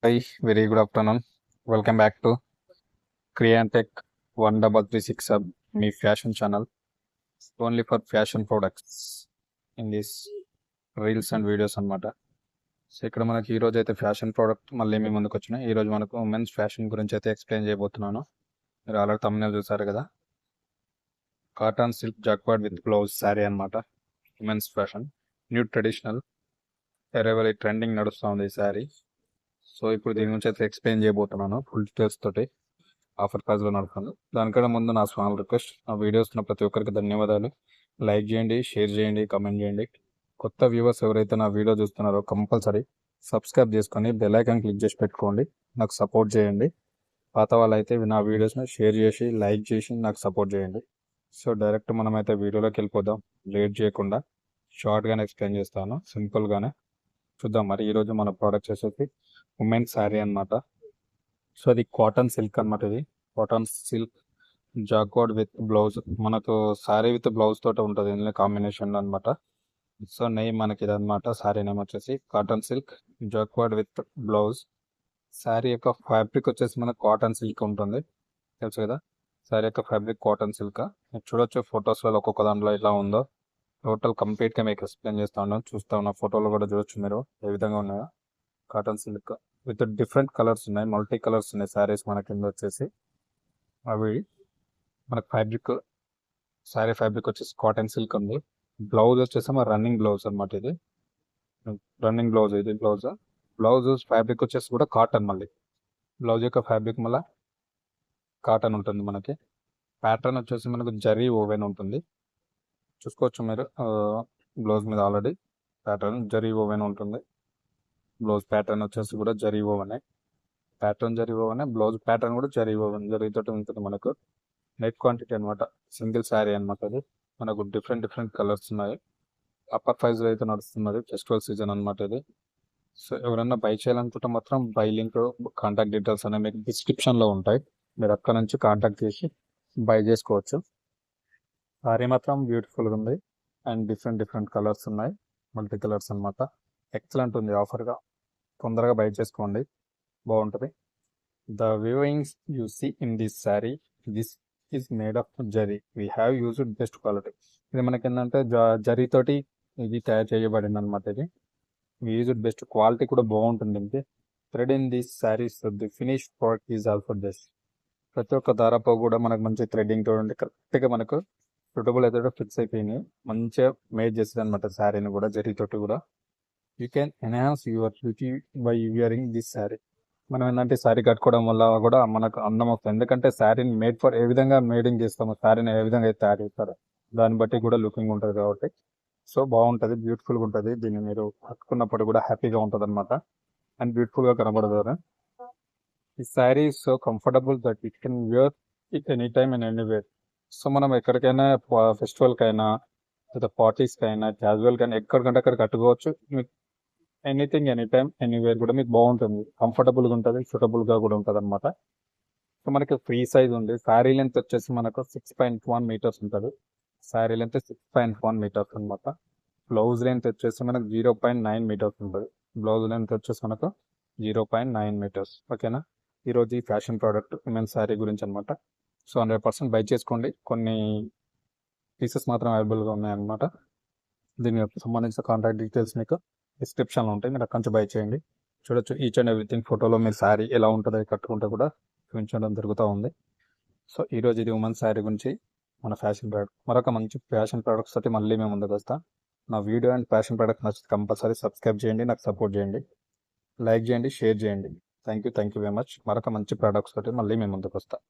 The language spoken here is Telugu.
Hi, very good afternoon. Welcome back to Creantech 1336 Hub, me fashion channel only for fashion products in this reels and videos అనమాట. సో ఇక్కడ మనకి ఈరోజు అయితే ఫ్యాషన్ ప్రోడక్ట్ మళ్ళీ మీ ముందుకు వచ్చినాయి. ఈరోజు మనకు ఉమెన్స్ ఫ్యాషన్ గురించి అయితే ఎక్స్ప్లెయిన్ చేయబోతున్నాను. మీరు ఆల్రెడీ తమ్మునేల్ చూసారు కదా, cotton silk jacquard with blouse sari అనమాట. Women's fashion new traditional arrival trending నడుస్తూ ఉంది ఈ శారీ. సో ఇప్పుడు దీని గురించి అయితే ఎక్స్ప్లెయిన్ చేయబోతున్నాను ఫుల్ డీటెయిల్స్ తోటి. ఆఫర్ ప్రైస్లో నడుస్తుంది. దానికన్నా ముందు నా స్మాల్ రిక్వెస్ట్, నా వీడియోస్ ప్రతి ఒక్కరికి ధన్యవాదాలు. లైక్ చేయండి, షేర్ చేయండి, కామెంట్ చేయండి. కొత్త వ్యూవర్స్ ఎవరైతే నా వీడియో చూస్తున్నారో కంపల్సరీ సబ్స్క్రైబ్ చేసుకొని బెల్ ఐకాన్ క్లిక్ చేసి పెట్టుకోండి, నాకు సపోర్ట్ చేయండి. పాత వాళ్ళైతే నా వీడియోస్ని షేర్ చేసి లైక్ చేసి నాకు సపోర్ట్ చేయండి. సో డైరెక్ట్ మనమైతే వీడియోలోకి వెళ్ళిపోదాం. లేట్ చేయకుండా షార్ట్గానే ఎక్స్ప్లెయిన్ చేస్తాను, సింపుల్గానే చూద్దాం. మరి ఈరోజు మన ప్రోడక్ట్స్ వచ్చేసి ఉమెన్ శారీ అనమాట. సో అది కాటన్ సిల్క్ అనమాట. ఇది cotton silk jacquard with blouse. మనకు శారీ విత్ బ్లౌజ్ తోట ఉంటుంది ఇందులో కాంబినేషన్ అనమాట. సో నెయ్యి మనకి ఇది అనమాట. శారీ నేమ్ వచ్చేసి cotton silk jacquard with blouse. Sari యొక్క ఫ్యాబ్రిక్ వచ్చేసి మనకు కాటన్ సిల్క్ ఉంటుంది, తెలుసు కదా. శారీ యొక్క ఫ్యాబ్రిక్ కాటన్ సిల్క్. చూడొచ్చు ఫొటోస్లో ఒక్కొక్క దాంట్లో ఇలా ఉందో. టోటల్ కంప్లీట్గా మీకు ఎక్స్ప్లెయిన్ చేస్తా ఉన్నాను. చూస్తా ఉన్న ఫోటోలో కూడా చూడొచ్చు మీరు ఏ విధంగా ఉన్నాయో. Cotton silk with different colours ఉన్నాయి, మల్టీ కలర్స్ ఉన్నాయి శారీస్ మన కింద వచ్చేసి. అవి మనకు ఫ్యాబ్రిక్, శారీ ఫ్యాబ్రిక్ వచ్చేసి కాటన్ సిల్క్ ఉంది. బ్లౌజ్ వచ్చేసి మన రన్నింగ్ బ్లౌజ్ అనమాట. ఇది రన్నింగ్ బ్లౌజ్. ఇది బ్లౌజ్ ఫ్యాబ్రిక్ వచ్చేసి కూడా కాటన్. మళ్ళీ బ్లౌజ్ యొక్క ఫ్యాబ్రిక్ మళ్ళీ కాటన్ ఉంటుంది మనకి. ప్యాటర్న్ వచ్చేసి మనకు జరీ ఓవెన్ ఉంటుంది, చూసుకోవచ్చు మీరు బ్లౌజ్ మీద. ఆల్రెడీ ప్యాటర్న్ జరీ ఓవెన్ ఉంటుంది. బ్లౌజ్ ప్యాటర్న్ వచ్చేసి కూడా జరీ ఓవెనే. ప్యాటర్న్ జరీ ఓవెనే, బ్లౌజ్ ప్యాటర్న్ కూడా జరీ ఓవెన్, జరీతోటి ఉంటుంది మనకు. నెట్ క్వాంటిటీ అనమాట, సింగిల్ శారీ అనమాట. అది మనకు డిఫరెంట్ కలర్స్ ఉన్నాయి. అప్పర్ ప్రైస్లో అయితే నడుస్తున్నది, ఫెస్టివల్ సీజన్ అనమాట ఇది. సో ఎవరైనా బై చేయాలనుకుంటే మాత్రం బై లింక్, కాంటాక్ట్ డీటెయిల్స్ అనేవి మీకు డిస్క్రిప్షన్లో ఉంటాయి. మీరు అక్కడ నుంచి కాంటాక్ట్ చేసి బై చేసుకోవచ్చు. శారీ మాత్రం బ్యూటిఫుల్గా ఉంది అండ్ డిఫరెంట్ కలర్స్ ఉన్నాయి, మల్టీ కలర్స్ అనమాట. ఎక్సలెంట్ ఉంది ఆఫర్గా. తొందరగా బై చేసుకోండి, బాగుంటుంది. The weavings you see in this sari, this is made of zari. We have used best quality. ఇది మనకి ఏంటంటే జరీతోటి ఇది తయారు చేయబడింది అనమాట. ఇది వీ యూజ్డ్ బెస్ట్ క్వాలిటీ కూడా బాగుంటుంది. ఇది thread in this saris, the finish product is also best. ప్రతి ఒక్క దారాపో కూడా మనకు మంచి థ్రెడ్డింగ్ తోటి కరెక్ట్గా మనకు సూటబుల్ అయితే ఫిక్స్ అయిపోయినాయి. మంచిగా మేడ్ చేస్తుంది అనమాట శారీని కూడా, జరీతోటి కూడా. You can enhance your beauty by wearing this sari. మనం ఏంటంటే శారీ కట్టుకోవడం వల్ల కూడా మనకు అందం వస్తుంది. ఎందుకంటే శారీని మేడ్ ఫర్ ఏ విధంగా మేడింగ్ చేస్తామో, శారీని ఏ విధంగా అయితే తయారు చేస్తారో దాన్ని బట్టి కూడా లుకింగ్ ఉంటుంది కాబట్టి. సో బాగుంటుంది, బ్యూటిఫుల్గా ఉంటుంది. దీన్ని మీరు కట్టుకున్నప్పుడు కూడా హ్యాపీగా ఉంటుంది అనమాట అండ్ బ్యూటిఫుల్గా కనబడదు. ఈ sari so comfortable that it can wear it any time and anywhere. So మనం ఎక్కడికైనా ఫెస్టివల్కైనా లేదా పార్టీస్కైనా క్యాజువల్కైనా ఎక్కడికంటే అక్కడ కట్టుకోవచ్చు. మీకు ఎనీథింగ్ ఎనీ టైమ్ ఎనీవేర్ కూడా మీకు బాగుంటుంది, కంఫర్టబుల్గా ఉంటుంది, సూటబుల్గా కూడా ఉంటుంది అనమాట. సో మనకి ఫ్రీ సైజ్ ఉంది. శారీ లెంత్ వచ్చేసి మనకు 6.1 మీటర్స్ ఉంటుంది. శారీ లెంత్ 6.1 మీటర్స్ అనమాట. బ్లౌజ్ లెంత్ వచ్చేసి మనకు 0.9 మీటర్స్ ఉంటుంది. బ్లౌజ్ లెంత్ వచ్చేసి మనకు 0.9 మీటర్స్. ఓకేనా. ఈరోజు ఈ ఫ్యాషన్ ప్రోడక్ట్ ఉమెన్ శారీ గురించి అనమాట. సో 100% బై చేసుకోండి. కొన్ని పీసెస్ మాత్రం అవైలబుల్గా ఉన్నాయన్నమాట. దీనికి సంబంధించిన కాంటాక్ట్ డీటెయిల్స్ మీకు డిస్క్రిప్షన్లో ఉంటాయి, మీరు అక్కడి నుంచి బై చేయండి. చూడొచ్చు ఈచ్ అండ్ ఎవ్రీథింగ్. ఫోటోలో మీరు శారీ ఎలా ఉంటుందో కట్టుకుంటే కూడా చూపించడం జరుగుతూ ఉంది. సో ఈరోజు ఇది ఉమెన్ శారీ గురించి మన ఫ్యాషన్ ప్రోడక్ట్. మరొక మంచి ఫ్యాషన్ ప్రోడక్ట్స్ అయితే మళ్ళీ మేము ముందుకు వస్తాం. నా వీడియో అండ్ ఫ్యాషన్ ప్రోడక్ట్ నచ్చితే కంపల్సరీ సబ్స్క్రైబ్ చేయండి, నాకు సపోర్ట్ చేయండి, లైక్ చేయండి, షేర్ చేయండి. Thank you very much. మరొక మంచి ప్రోడక్ట్స్ తోటి మళ్ళీ మేము ముందుకు వస్తాం.